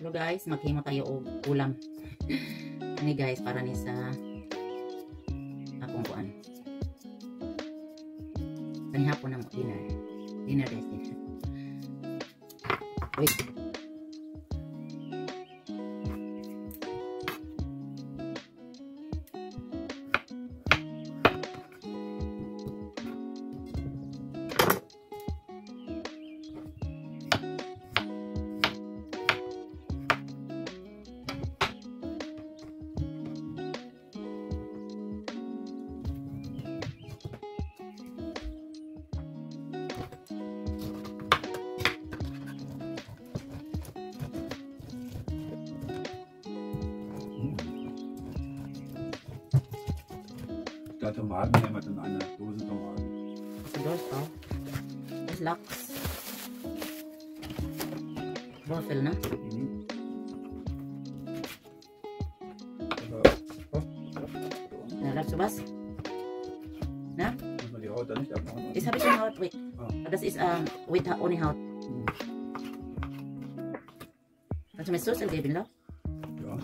Hello guys, maghimo tayo og ulam. Ani guys, para ni sa akong kuan. Panihapon na mo dinner. Dinner guys, dinner. Wait. Da Tomaten nehmen wir dann eine Dose Tomaten. Dos to. Is Lux. Waffle na. Nalap subas. Na? Muss man die Haut da nicht abmachen? Das habe ich schon Haut. Wait. Ah. Das ist with ohne Haut. Also mit Soße geben, no? Ja.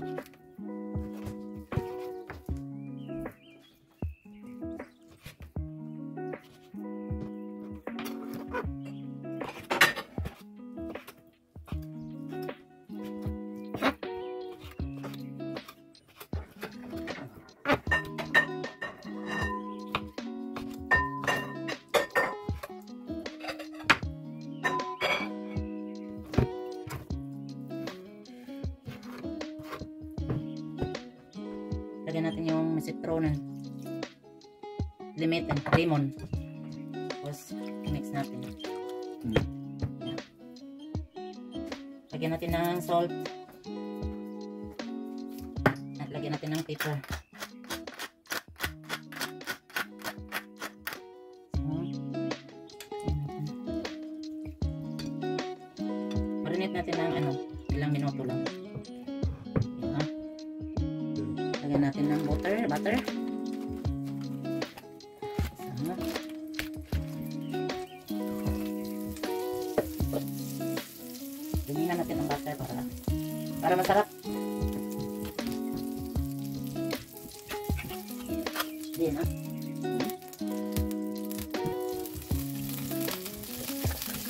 Lagyan natin yung citronen, lemon. Tapos mix natin. Yan. Lagyan natin ng salt. At lagyan natin ng pepper. Marinate natin ng ilang minuto lang. Lagyan natin ng butter. Ganyan natin ang butter para masarap. Din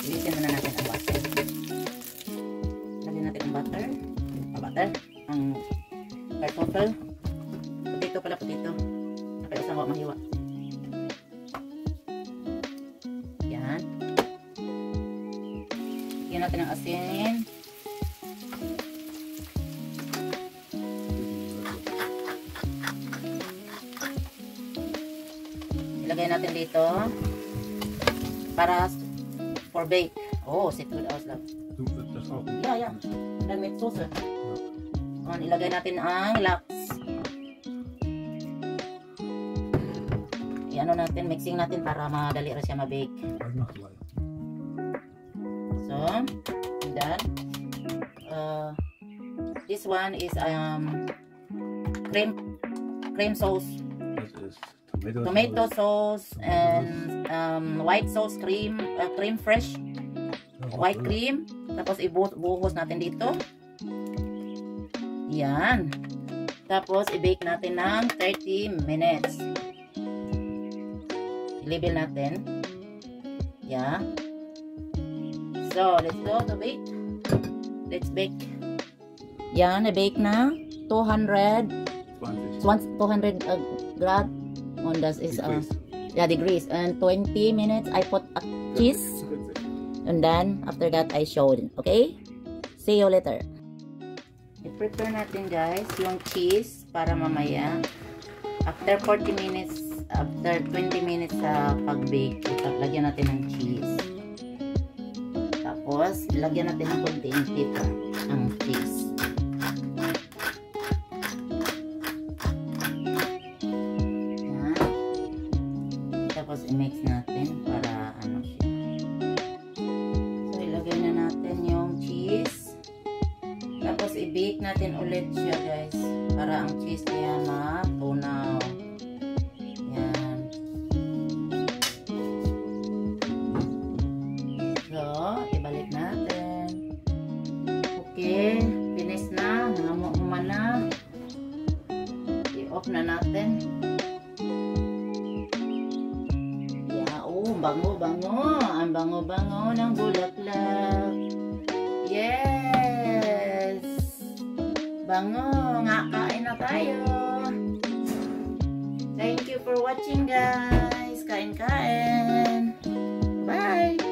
Ilisin muna natin ang butter. Lagyan natin ang butter. Ang kartoffel. Potato. Kaya isang wak mahiwa. Yan. Lagyan natin ang asin. Ilagay natin dito para for bake. Oh, sieht gut aus, love. Du willst das auch? Ja. Dann mit Soße. Und ilagay natin ang Lux. Ano natin, mixing natin para madali rin siya ma-bake. So, then this one is cream sauce. Das ist Tomato sauce and white sauce cream fresh. White cream. Tapos ibuhos natin dito. Yan. Tapos i-bake natin ng 30 minutes. Label natin. Yeah. So, let's go to bake. Let's bake. Yan, na-bake na. 200 grad on this is degrees. And 20 minutes I put a cheese. And then, after that, I showed. Okay? See you later. I-prepare natin guys yung cheese para mamaya. After 40 minutes, after 20 minutes sa pag-bake, lagyan natin ng cheese. Tapos, lagyan natin ng konting pepper ang cheese. Yan. Tapos, i-mix natin para siya. So, ilagay na natin yung cheese. Tapos, i-bake natin ulit siya guys. Para ang cheese niya matunaw. Off na natin. Yeah, oh, bango-bango. Ang bango-bango ng bulaklak. Yes! Bango! Nga, kain na tayo. Thank you for watching, guys. Kain-kain. Bye!